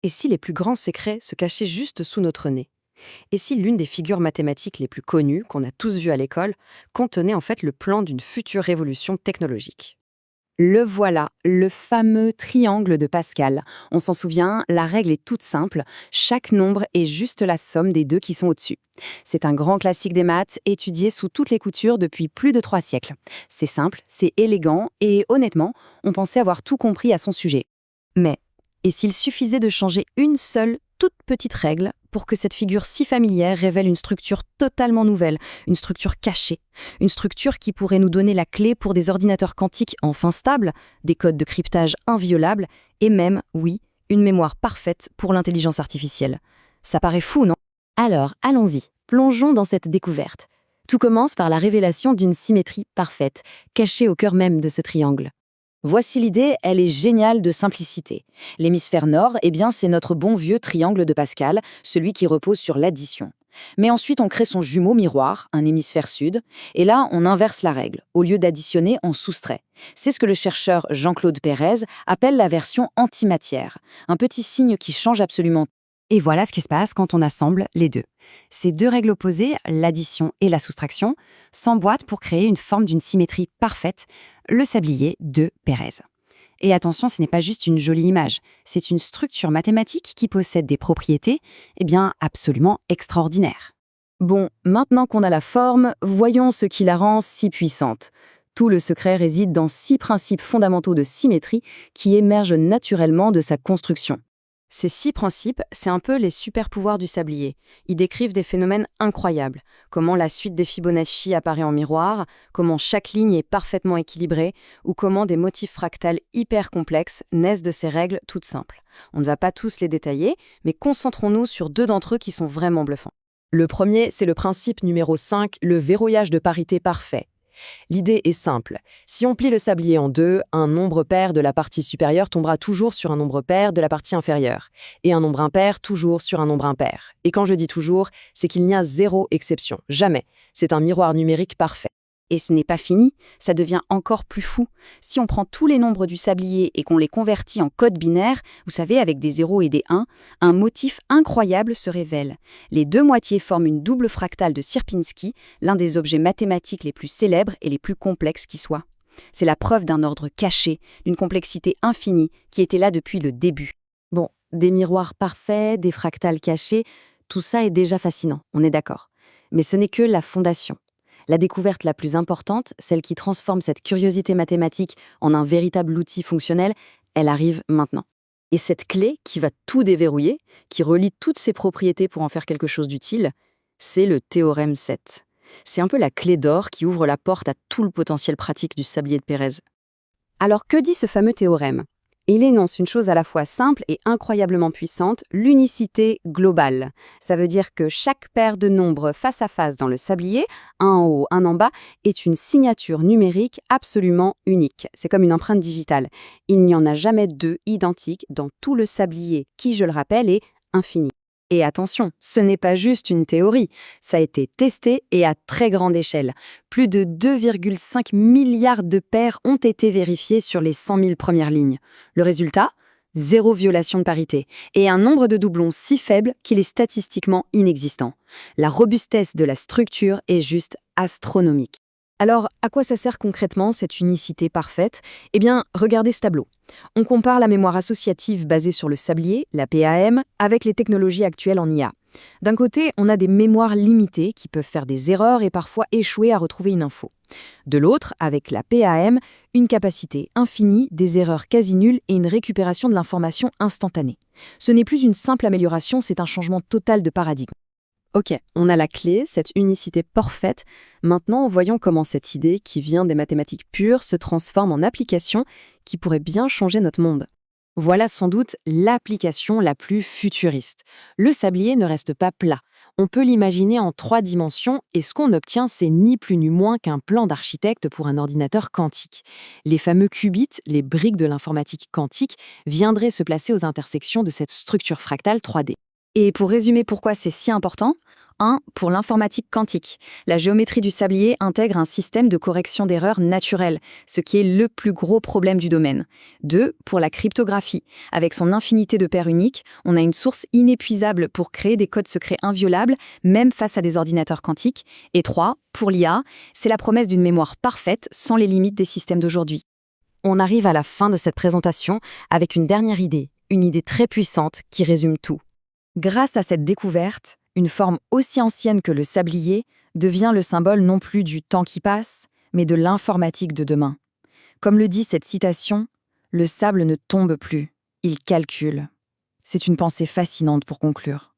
Et si les plus grands secrets se cachaient juste sous notre nez? Et si l'une des figures mathématiques les plus connues, qu'on a tous vues à l'école, contenait en fait le plan d'une future révolution technologique? Le voilà, le fameux triangle de Pascal. On s'en souvient, la règle est toute simple, chaque nombre est juste la somme des deux qui sont au-dessus. C'est un grand classique des maths, étudié sous toutes les coutures depuis plus de 3 siècles. C'est simple, c'est élégant, et honnêtement, on pensait avoir tout compris à son sujet. Mais, et s'il suffisait de changer une seule, toute petite règle pour que cette figure si familière révèle une structure totalement nouvelle, une structure cachée, une structure qui pourrait nous donner la clé pour des ordinateurs quantiques enfin stables, des codes de cryptage inviolables, et même, oui, une mémoire parfaite pour l'intelligence artificielle. Ça paraît fou, non? Alors, allons-y, plongeons dans cette découverte. Tout commence par la révélation d'une symétrie parfaite, cachée au cœur même de ce triangle. Voici l'idée, elle est géniale de simplicité. L'hémisphère nord, eh bien, c'est notre bon vieux triangle de Pascal, celui qui repose sur l'addition. Mais ensuite, on crée son jumeau miroir, un hémisphère sud, et là, on inverse la règle. Au lieu d'additionner, on soustrait. C'est ce que le chercheur Jean-Claude Pérez appelle la version antimatière, un petit signe qui change absolument. Et voilà ce qui se passe quand on assemble les deux. Ces deux règles opposées, l'addition et la soustraction, s'emboîtent pour créer une forme d'une symétrie parfaite, le sablier de Pérez. Et attention, ce n'est pas juste une jolie image, c'est une structure mathématique qui possède des propriétés, absolument extraordinaires. Bon, maintenant qu'on a la forme, voyons ce qui la rend si puissante. Tout le secret réside dans 6 principes fondamentaux de symétrie qui émergent naturellement de sa construction. Ces 6 principes, c'est un peu les super-pouvoirs du sablier. Ils décrivent des phénomènes incroyables, comment la suite des Fibonacci apparaît en miroir, comment chaque ligne est parfaitement équilibrée, ou comment des motifs fractales hyper complexes naissent de ces règles toutes simples. On ne va pas tous les détailler, mais concentrons-nous sur 2 d'entre eux qui sont vraiment bluffants. Le premier, c'est le principe numéro 5, le verrouillage de parité parfait. L'idée est simple. Si on plie le sablier en deux, un nombre pair de la partie supérieure tombera toujours sur un nombre pair de la partie inférieure, et un nombre impair toujours sur un nombre impair. Et quand je dis toujours, c'est qu'il n'y a zéro exception, jamais. C'est un miroir numérique parfait. Et ce n'est pas fini, ça devient encore plus fou. Si on prend tous les nombres du sablier et qu'on les convertit en code binaire, vous savez, avec des 0 et des 1, un motif incroyable se révèle. Les 2 moitiés forment une double fractale de Sierpinski, l'un des objets mathématiques les plus célèbres et les plus complexes qui soient. C'est la preuve d'un ordre caché, d'une complexité infinie qui était là depuis le début. Bon, des miroirs parfaits, des fractales cachés, tout ça est déjà fascinant, on est d'accord. Mais ce n'est que la fondation. La découverte la plus importante, celle qui transforme cette curiosité mathématique en un véritable outil fonctionnel, elle arrive maintenant. Et cette clé qui va tout déverrouiller, qui relie toutes ses propriétés pour en faire quelque chose d'utile, c'est le théorème 7. C'est un peu la clé d'or qui ouvre la porte à tout le potentiel pratique du sablier de Pérez. Alors que dit ce fameux théorème? Il énonce une chose à la fois simple et incroyablement puissante, l'unicité globale. Ça veut dire que chaque paire de nombres face à face dans le sablier, un en haut, un en bas, est une signature numérique absolument unique. C'est comme une empreinte digitale. Il n'y en a jamais 2 identiques dans tout le sablier, qui, je le rappelle, est infini. Et attention, ce n'est pas juste une théorie, ça a été testé et à très grande échelle. Plus de 2,5 milliards de paires ont été vérifiées sur les 100 000 premières lignes. Le résultat? Zéro violation de parité, et un nombre de doublons si faible qu'il est statistiquement inexistant. La robustesse de la structure est juste astronomique. Alors, à quoi ça sert concrètement cette unicité parfaite? Eh bien, regardez ce tableau. On compare la mémoire associative basée sur le sablier, la PAM, avec les technologies actuelles en IA. D'un côté, on a des mémoires limitées qui peuvent faire des erreurs et parfois échouer à retrouver une info. De l'autre, avec la PAM, une capacité infinie, des erreurs quasi nulles et une récupération de l'information instantanée. Ce n'est plus une simple amélioration, c'est un changement total de paradigme. Ok, on a la clé, cette unicité parfaite. Maintenant, voyons comment cette idée, qui vient des mathématiques pures, se transforme en application qui pourrait bien changer notre monde. Voilà sans doute l'application la plus futuriste. Le sablier ne reste pas plat. On peut l'imaginer en 3 dimensions et ce qu'on obtient, c'est ni plus ni moins qu'un plan d'architecte pour un ordinateur quantique. Les fameux qubits, les briques de l'informatique quantique, viendraient se placer aux intersections de cette structure fractale 3D. Et pour résumer pourquoi c'est si important, 1. Pour l'informatique quantique. La géométrie du sablier intègre un système de correction d'erreurs naturelles, ce qui est le plus gros problème du domaine. 2. Pour la cryptographie. Avec son infinité de paires uniques, on a une source inépuisable pour créer des codes secrets inviolables, même face à des ordinateurs quantiques. Et 3. Pour l'IA, c'est la promesse d'une mémoire parfaite sans les limites des systèmes d'aujourd'hui. On arrive à la fin de cette présentation avec une dernière idée, une idée très puissante qui résume tout. Grâce à cette découverte, une forme aussi ancienne que le sablier devient le symbole non plus du temps qui passe, mais de l'informatique de demain. Comme le dit cette citation, « Le sable ne tombe plus, il calcule ». C'est une pensée fascinante pour conclure.